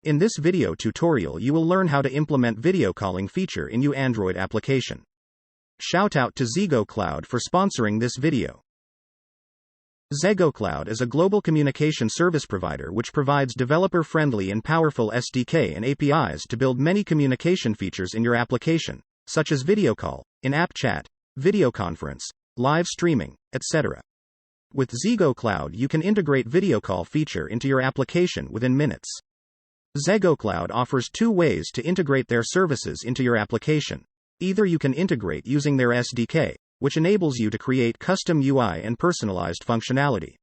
In this video tutorial you will learn how to implement video calling feature in your Android application. Shout out to Zegocloud for sponsoring this video. Zegocloud is a global communication service provider which provides developer-friendly and powerful SDK and APIs to build many communication features in your application, such as video call, in-app chat, video conference, live streaming, etc. With Zegocloud you can integrate video call feature into your application within minutes. Zegocloud offers two ways to integrate their services into your application. Either you can integrate using their SDK, which enables you to create custom UI and personalized functionality,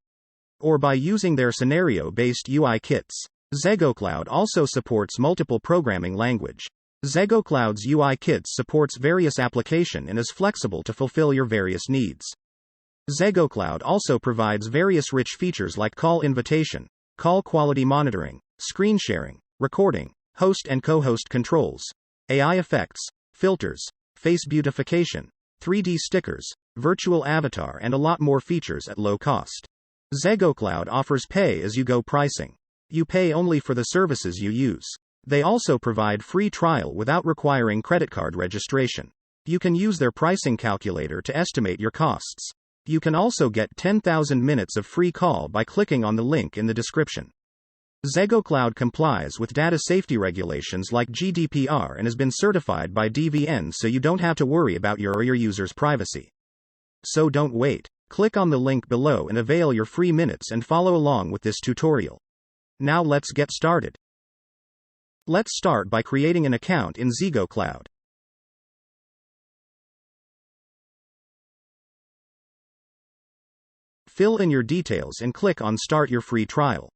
or by using their scenario-based UI kits. Zegocloud also supports multiple programming language. Zegocloud's UI kits supports various application and is flexible to fulfill your various needs. Zegocloud also provides various rich features like call invitation, call quality monitoring, screen sharing, recording, host and co-host controls, AI effects, filters, face beautification, 3D stickers, virtual avatar and a lot more features at low cost. Zegocloud offers pay-as-you-go pricing. You pay only for the services you use. They also provide free trial without requiring credit card registration. You can use their pricing calculator to estimate your costs. You can also get 10,000 minutes of free call by clicking on the link in the description. Zegocloud complies with data safety regulations like GDPR and has been certified by DVN, so you don't have to worry about your or your users' privacy. So don't wait. Click on the link below and avail your free minutes and follow along with this tutorial. Now let's get started. Let's start by creating an account in Zegocloud. Fill in your details and click on Start your free trial.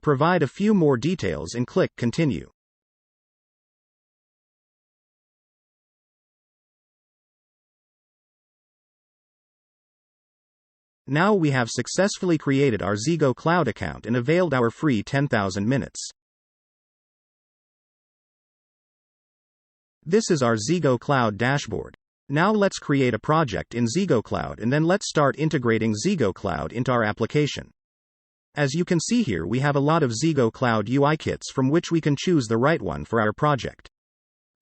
Provide a few more details and click Continue. Now we have successfully created our Zegocloud account and availed our free 10,000 minutes. This is our Zegocloud dashboard. Now let's create a project in Zegocloud and then let's start integrating Zegocloud into our application. As you can see here, we have a lot of Zegocloud UI kits from which we can choose the right one for our project.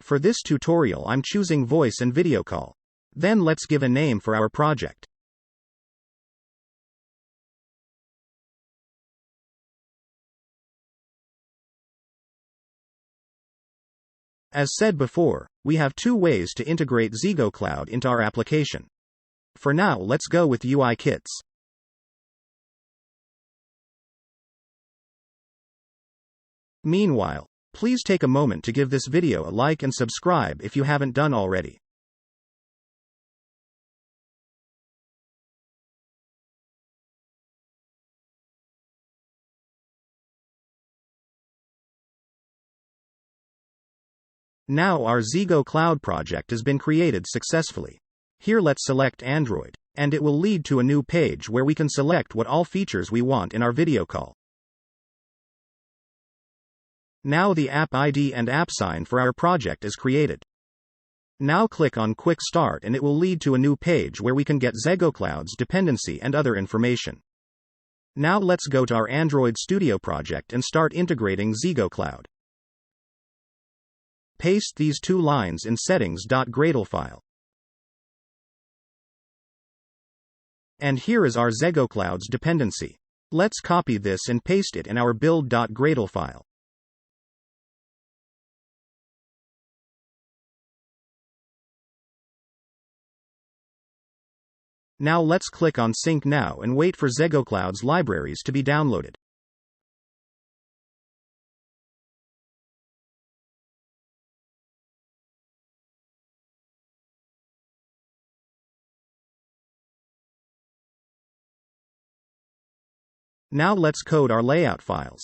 For this tutorial I'm choosing voice and video call. Then let's give a name for our project. As said before, we have two ways to integrate Zegocloud into our application. For now let's go with UI kits. Meanwhile, please take a moment to give this video a like and subscribe if you haven't done already. Now our Zegocloud project has been created successfully. Here let's select Android, and it will lead to a new page where we can select what all features we want in our video call. Now the app ID and app sign for our project is created. Now click on Quick Start and it will lead to a new page where we can get Zegocloud's dependency and other information. Now let's go to our Android Studio project and start integrating Zegocloud. Paste these two lines in settings.gradle file. And here is our Zegocloud's dependency. Let's copy this and paste it in our build.gradle file. Now let's click on Sync Now and wait for Zegocloud's libraries to be downloaded. Now let's code our layout files.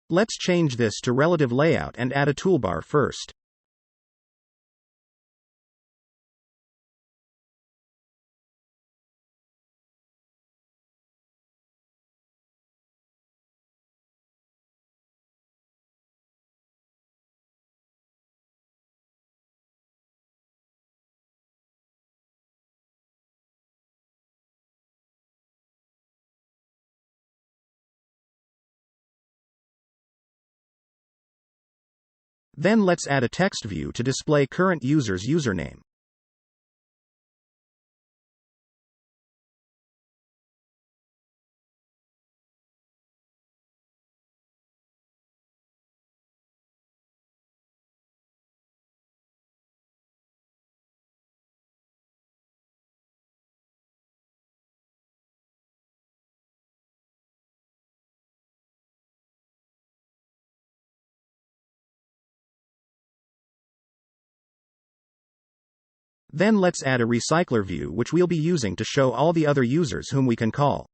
Let's change this to relative layout and add a toolbar first. Then let's add a text view to display current user's username. Then let's add a recycler view which we'll be using to show all the other users whom we can call.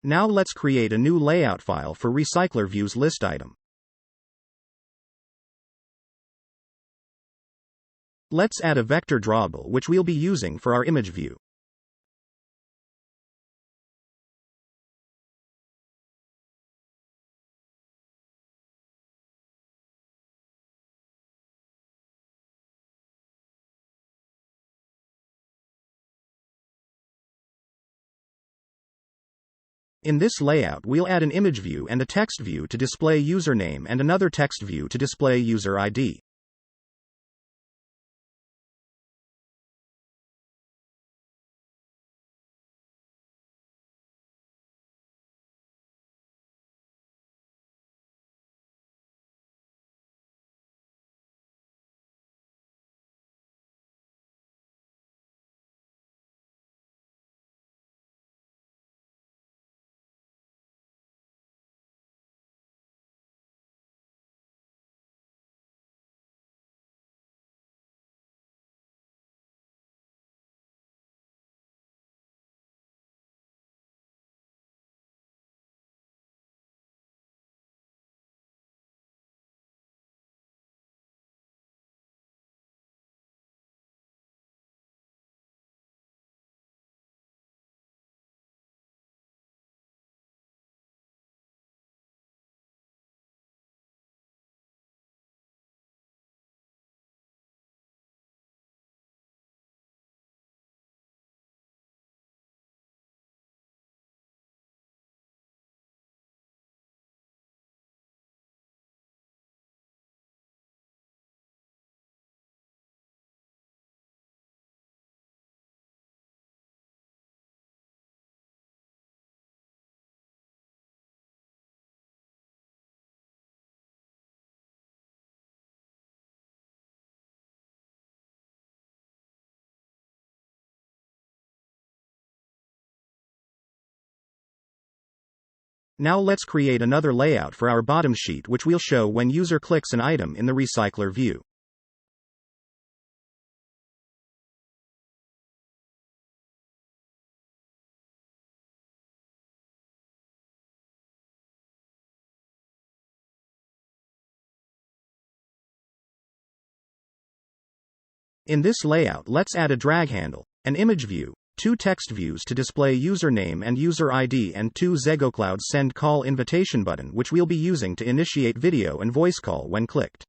Now let's create a new layout file for recycler views list item. Let's add a vector drawable which we'll be using for our image view. In this layout we'll add an image view and a text view to display username and another text view to display user ID. Now let's create another layout for our bottom sheet which we'll show when user clicks an item in the recycler view. In this layout let's add a drag handle, an image view, two text views to display username and user ID and two Zegocloud send call invitation button which we'll be using to initiate video and voice call when clicked.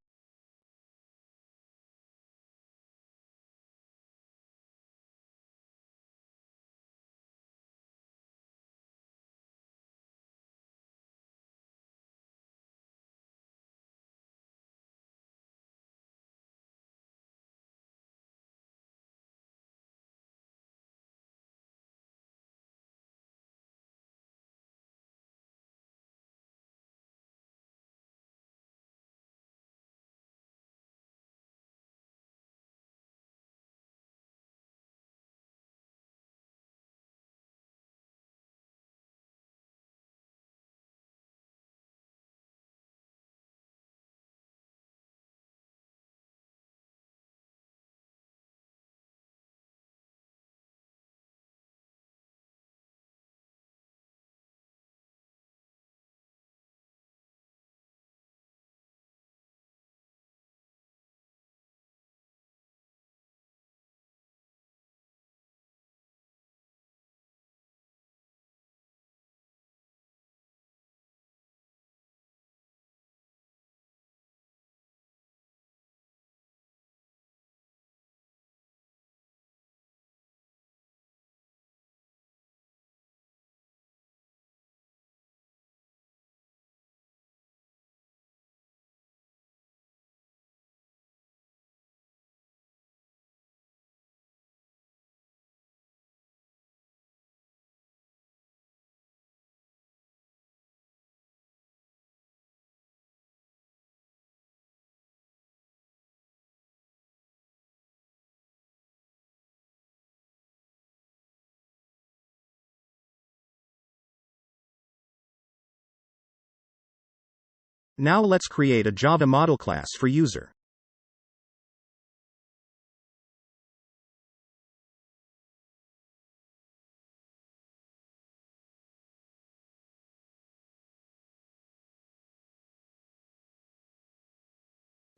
Now let's create a Java model class for user.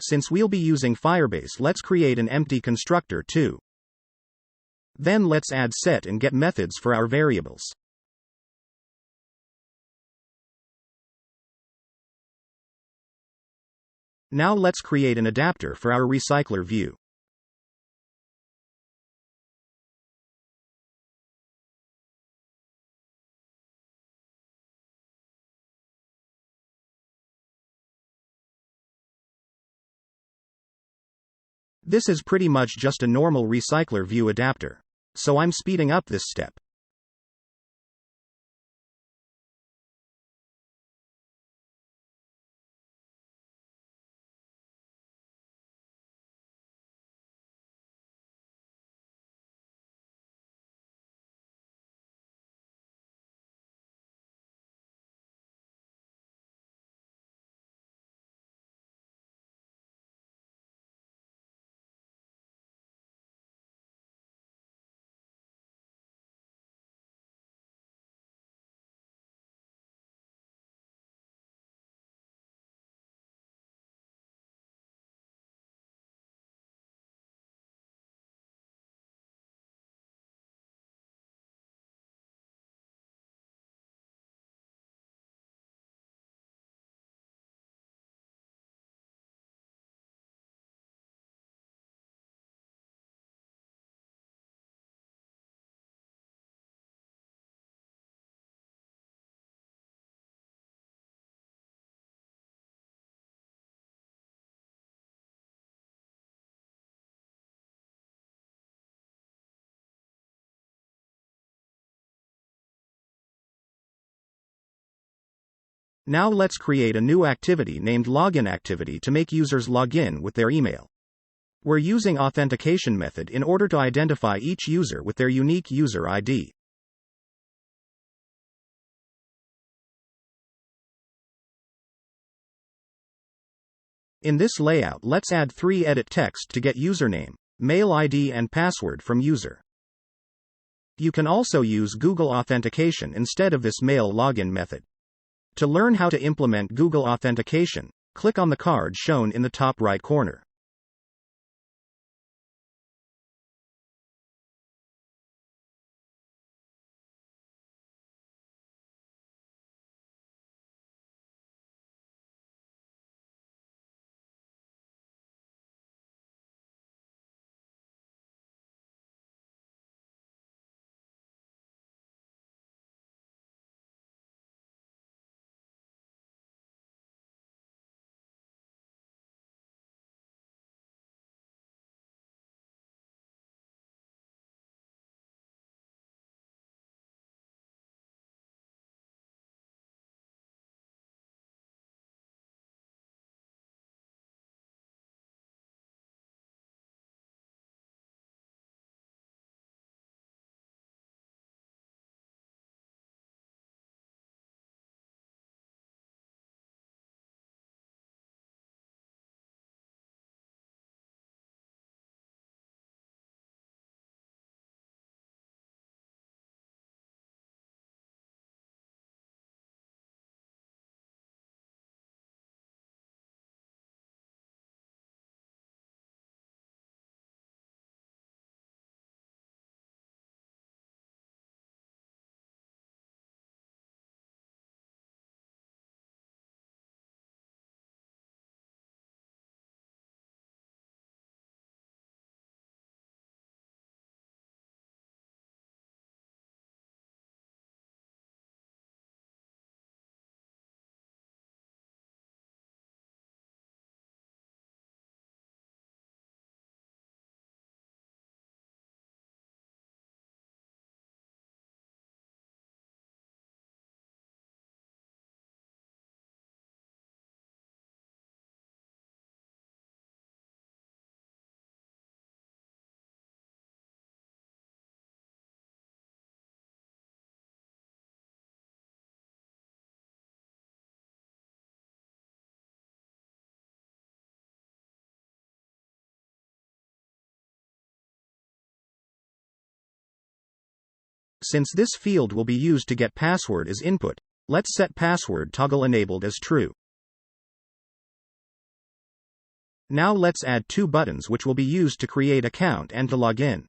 Since we'll be using Firebase, let's create an empty constructor too. Then let's add set and get methods for our variables. Now let's create an adapter for our recycler view. This is pretty much just a normal recycler view adapter. So I'm speeding up this step. Now let's create a new activity named login activity to make users log in with their email. We're using authentication method in order to identify each user with their unique user ID. In this layout, let's add 3 edit text to get username, mail ID and password from user. You can also use Google Authentication instead of this mail login method. To learn how to implement Google Authentication, click on the card shown in the top right corner. Since this field will be used to get password as input, let's set password toggle enabled as true. Now let's add two buttons which will be used to create account and to log in.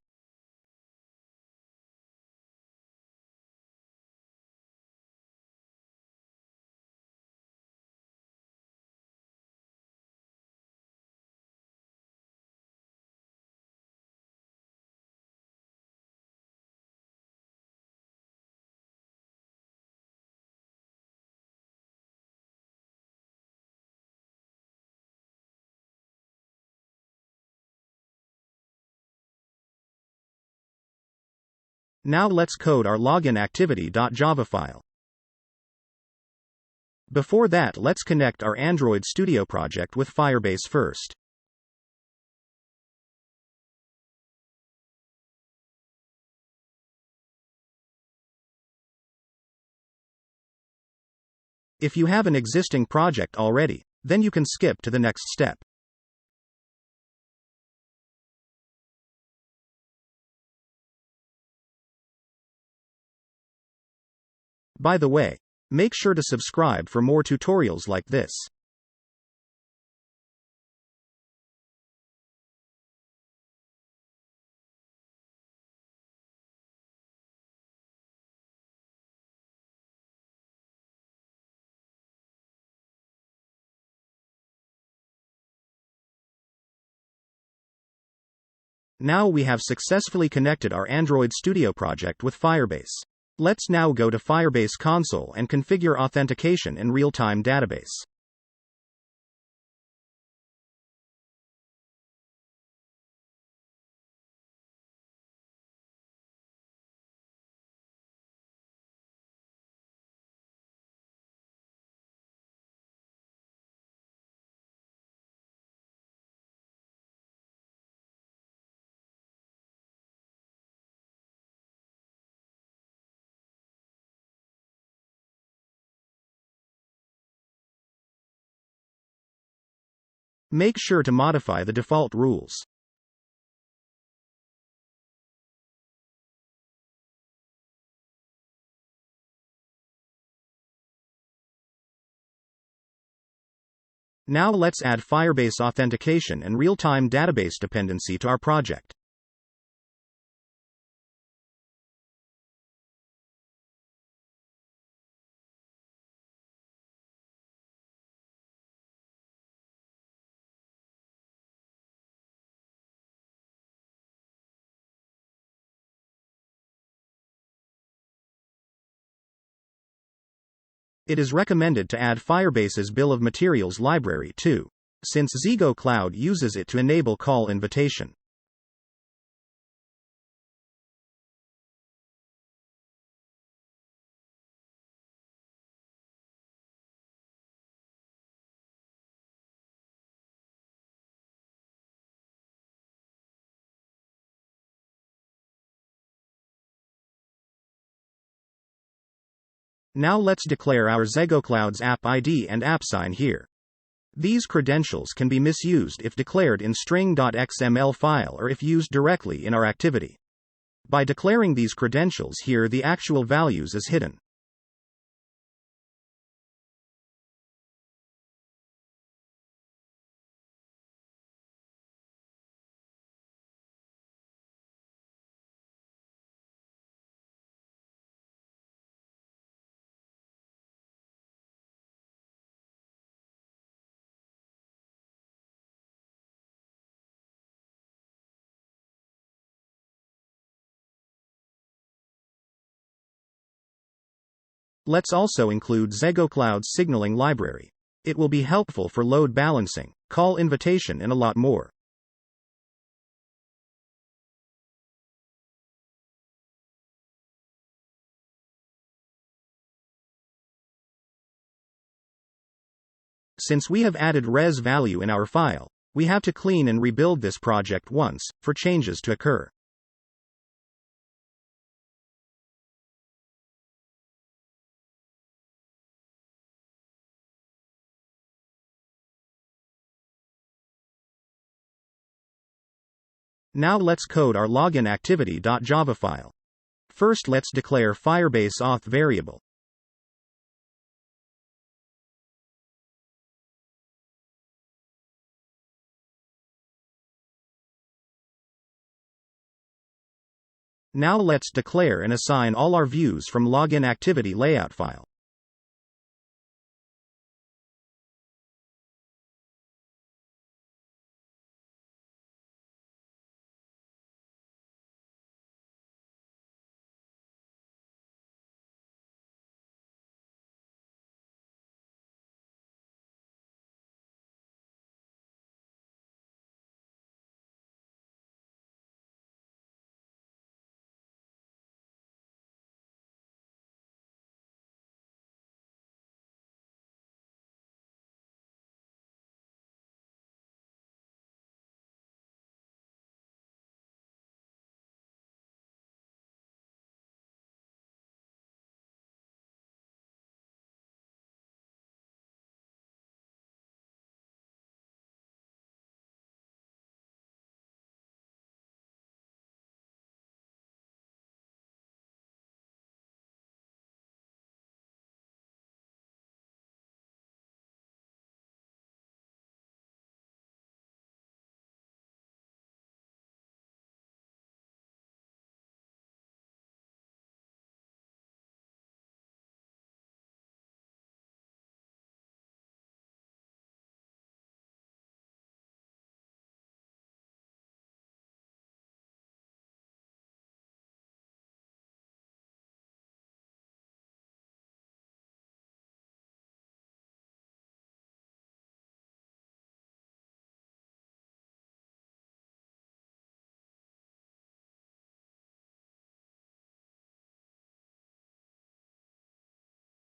Now let's code our login activity.java file. Before that, let's connect our Android Studio project with Firebase first. If you have an existing project already, then you can skip to the next step. By the way, make sure to subscribe for more tutorials like this. Now we have successfully connected our Android Studio project with Firebase. Let's now go to Firebase console and configure authentication in real-time database. Make sure to modify the default rules. Now let's add Firebase authentication and real-time database dependency to our project. It is recommended to add Firebase's bill of materials library too, since Zegocloud uses it to enable call invitation. Now let's declare our Zegocloud's app ID and app sign here. These credentials can be misused if declared in string.xml file or if used directly in our activity. By declaring these credentials here, the actual values is hidden. Let's also include Zegocloud's signaling library. It will be helpful for load balancing, call invitation, and a lot more. Since we have added res value in our file, we have to clean and rebuild this project once, for changes to occur. Now let's code our login activity.java file. First, let's declare Firebase auth variable. Now let's declare and assign all our views from login activity layout file.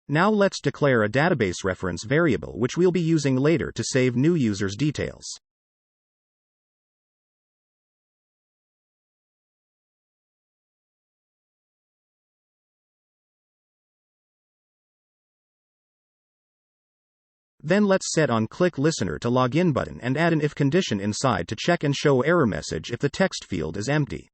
Now let's declare a database reference variable which we'll be using later to save new users' details. Then let's set on-click listener to login button and add an if condition inside to check and show error message if the text field is empty.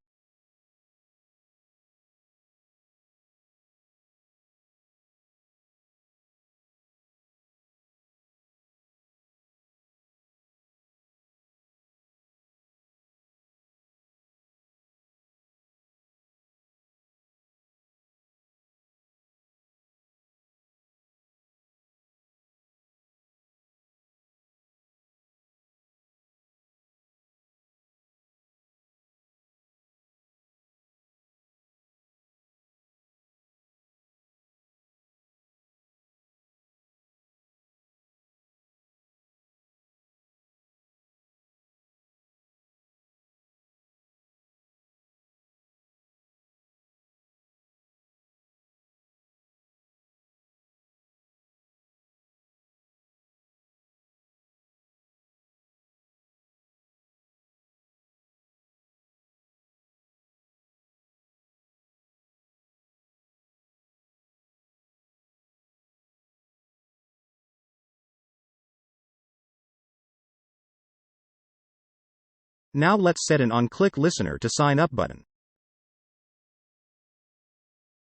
Now let's set an on-click listener to sign up button.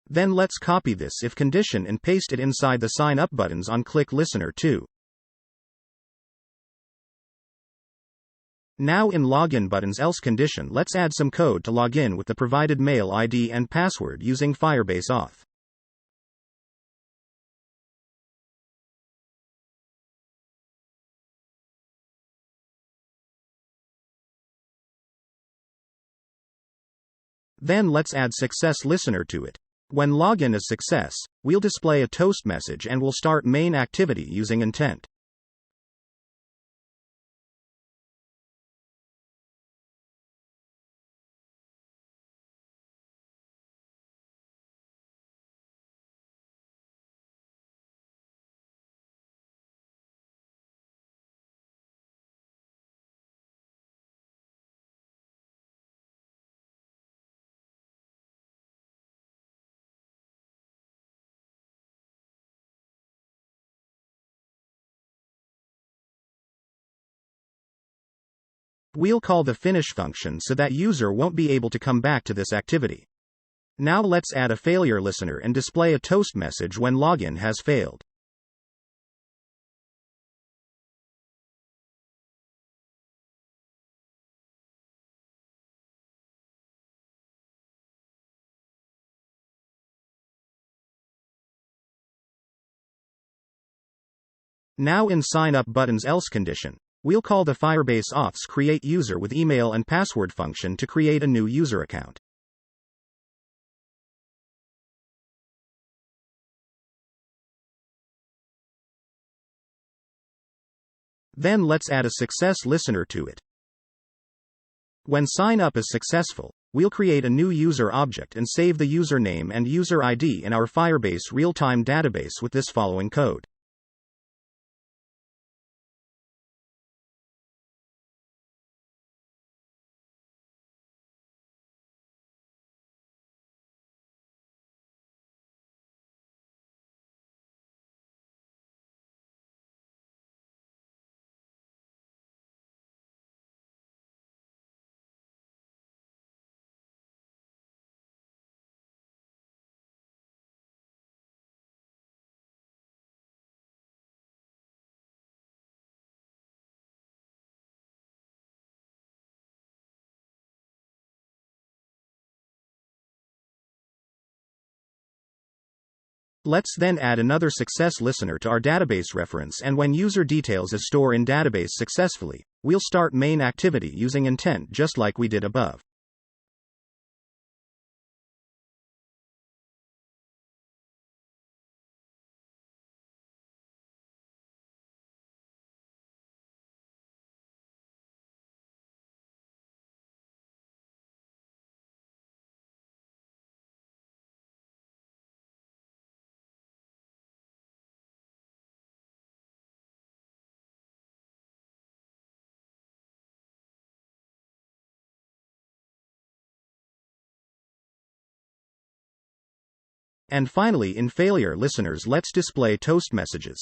Then let's copy this if condition and paste it inside the sign up button's on-click listener too. Now in login button's else condition, let's add some code to log in with the provided mail ID and password using Firebase auth. Then let's add success listener to it. When login is success, we'll display a toast message and we'll start main activity using intent. We'll call the finish function so that user won't be able to come back to this activity. Now let's add a failure listener and display a toast message when login has failed. Now in sign up button's else condition, we'll call the Firebase auth's create user with email and password function to create a new user account. Then let's add a success listener to it. When sign up is successful, we'll create a new user object and save the username and user ID in our Firebase real-time database with this following code. Let's then add another success listener to our database reference, and when user details is stored in database successfully, we'll start main activity using intent just like we did above. And finally, in failure listeners, let's display toast messages.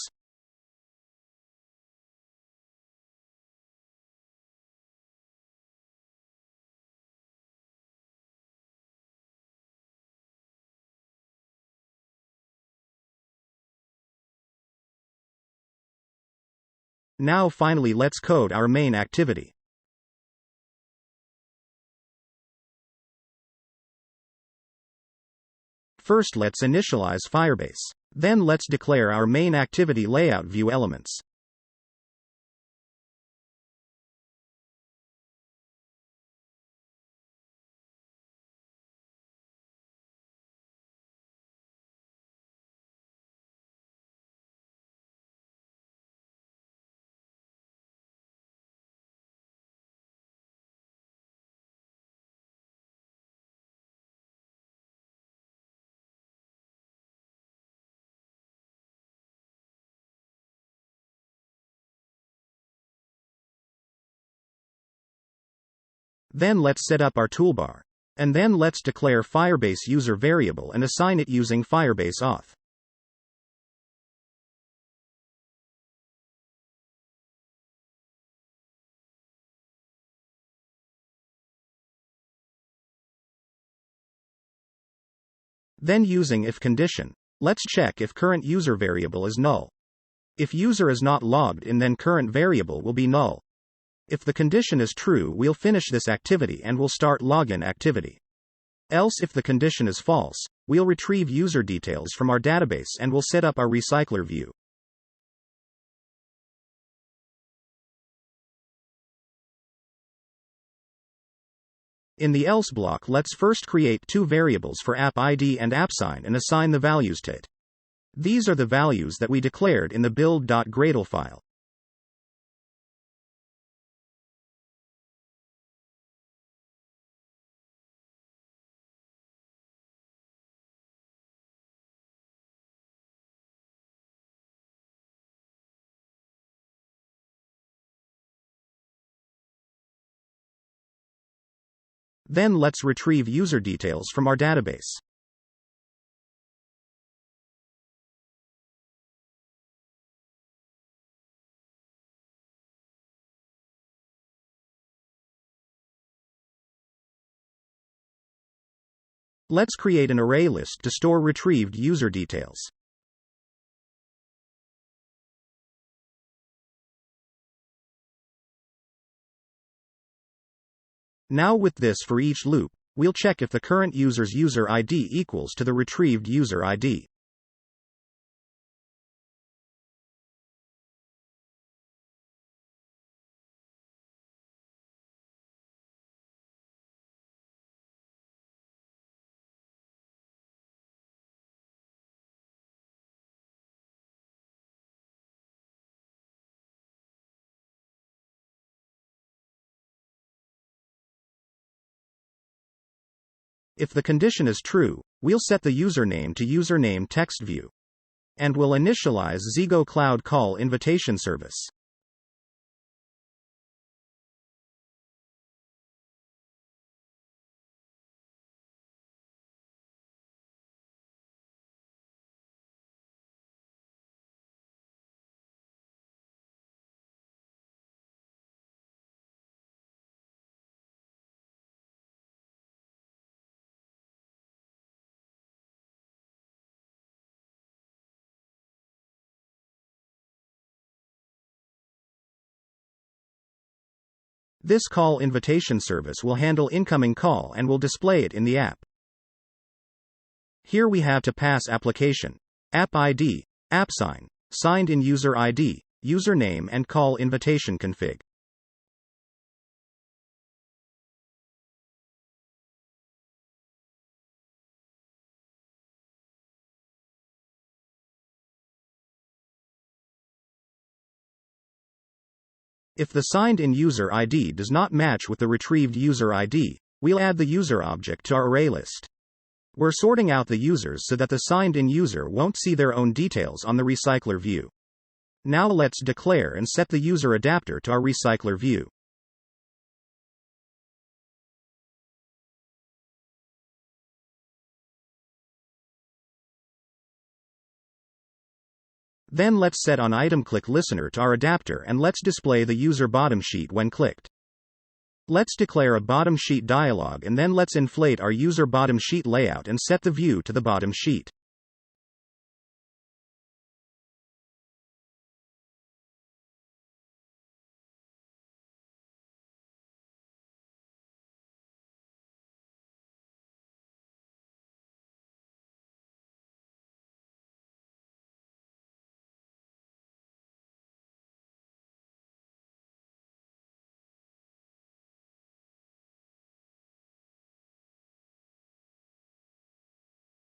Now finally let's code our main activity. First let's initialize Firebase. Then let's declare our main activity layout view elements. Then let's set up our toolbar. And then let's declare Firebase user variable and assign it using Firebase auth. Then using if condition, let's check if current user variable is null. If user is not logged in, then current variable will be null. If the condition is true, we'll finish this activity and we'll start login activity. Else if the condition is false, we'll retrieve user details from our database and we'll set up our recycler view. In the else block, let's first create two variables for app ID and app sign and assign the values to it. These are the values that we declared in the build.gradle file. Then let's retrieve user details from our database. Let's create an array list to store retrieved user details. Now with this for each loop, we'll check if the current user's user ID equals to the retrieved user ID. If the condition is true, we'll set the username to username text view. And we'll initialize Zegocloud call invitation service. This call invitation service will handle incoming call and will display it in the app. Here we have to pass application, app ID, app sign, signed in user ID, username and call invitation config. If the signed-in user ID does not match with the retrieved user ID, we'll add the user object to our array list. We're sorting out the users so that the signed-in user won't see their own details on the recycler view. Now let's declare and set the user adapter to our recycler view. Then let's set onItemClickListener to our adapter and let's display the user bottom sheet when clicked. Let's declare a bottom sheet dialog and then let's inflate our user bottom sheet layout and set the view to the bottom sheet.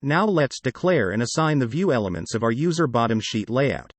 Now let's declare and assign the view elements of our user bottom sheet layout.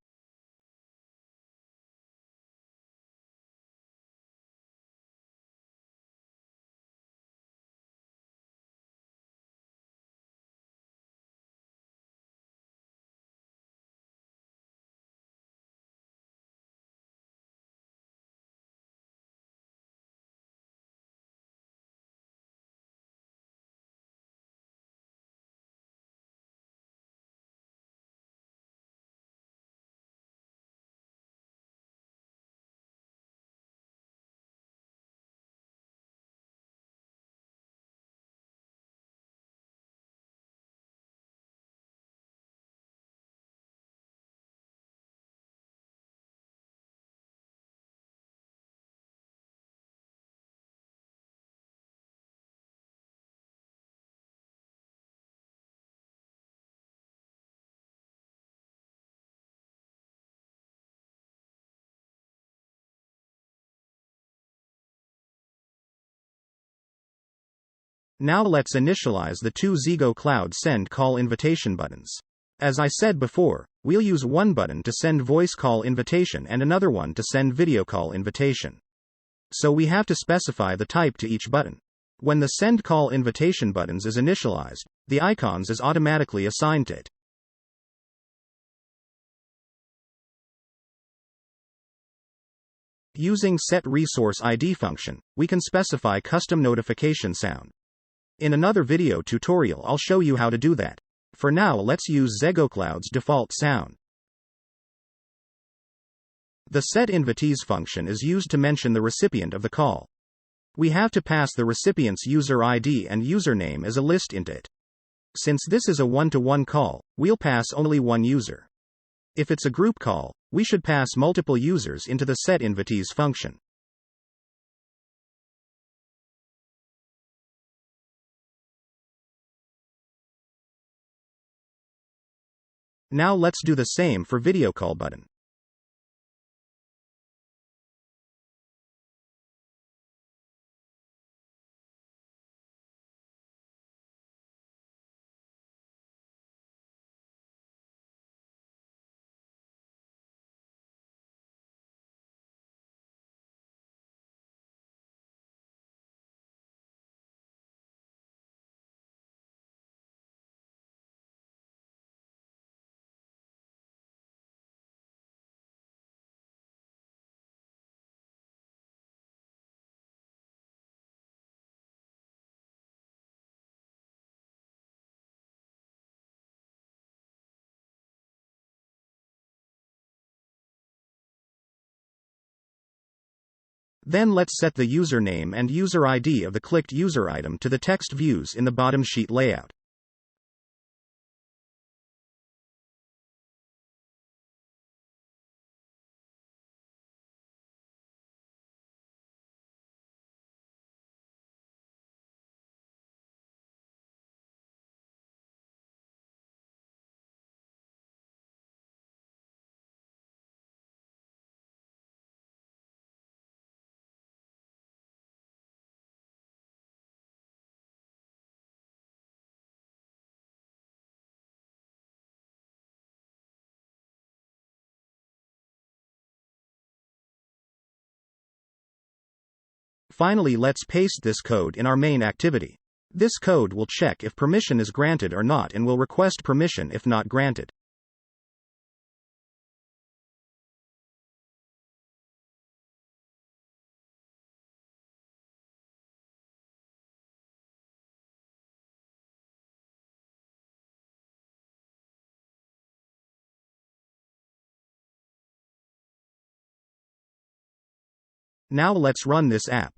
Now let's initialize the two Zegocloud send call invitation buttons. As I said before, we'll use one button to send voice call invitation and another one to send video call invitation. So we have to specify the type to each button. When the send call invitation buttons is initialized, the icons is automatically assigned to it. Using setResourceID function, we can specify custom notification sound. In another video tutorial I'll show you how to do that. For now let's use Zegocloud's default sound. The setInvitees function is used to mention the recipient of the call. We have to pass the recipient's user ID and username as a list into it. Since this is a one-to-one call, we'll pass only one user. If it's a group call, we should pass multiple users into the setInvitees function. Now let's do the same for video call button. Then let's set the username and user ID of the clicked user item to the text views in the bottom sheet layout. Finally, let's paste this code in our main activity. This code will check if permission is granted or not and will request permission if not granted. Now let's run this app.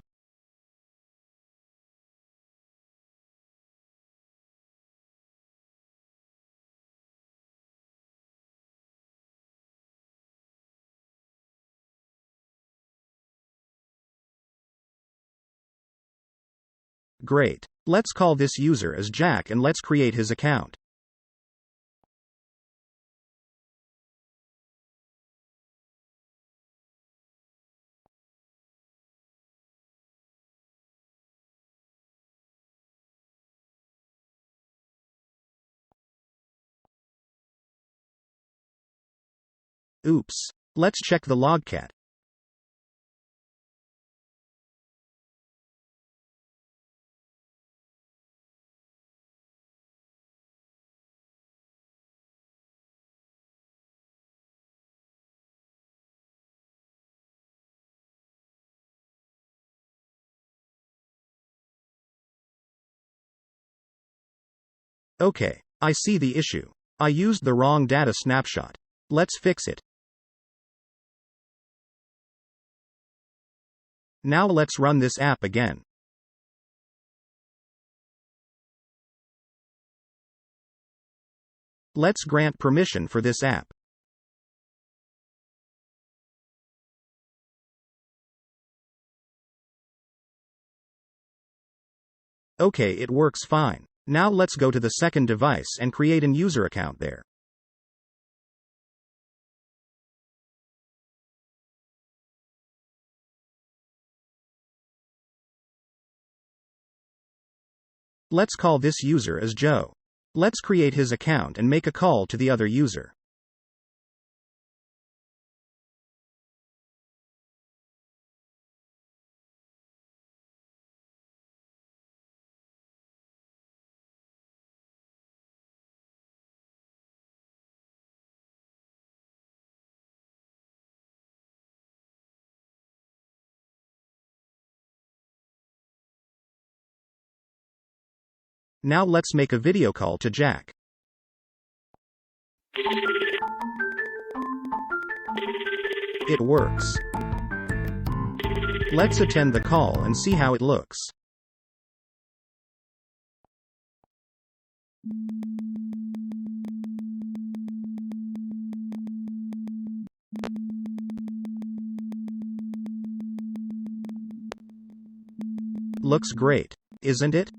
Great. Let's call this user as Jack and let's create his account. Oops. Let's check the logcat. Okay, I see the issue. I used the wrong data snapshot. Let's fix it. Now let's run this app again. Let's grant permission for this app. Okay, it works fine. Now let's go to the second device and create an user account there. Let's call this user as Joe. Let's create his account and make a call to the other user. Now let's make a video call to Jack. It works. Let's attend the call and see how it looks. Looks great, isn't it?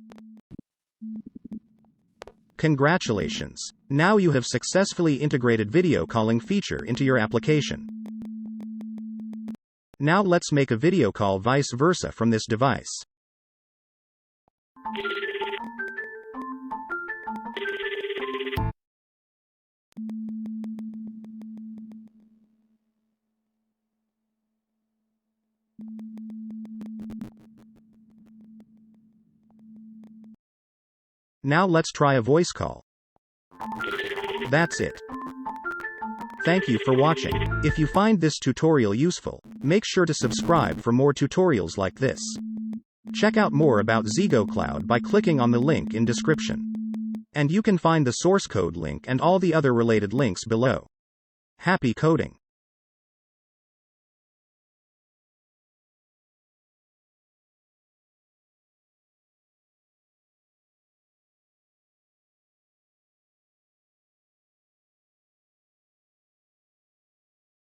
Congratulations! Now you have successfully integrated video calling feature into your application. Now let's make a video call vice versa from this device. Now let's try a voice call. That's it. Thank you for watching. If you find this tutorial useful, make sure to subscribe for more tutorials like this. Check out more about Zegocloud by clicking on the link in description. And you can find the source code link and all the other related links below. Happy coding!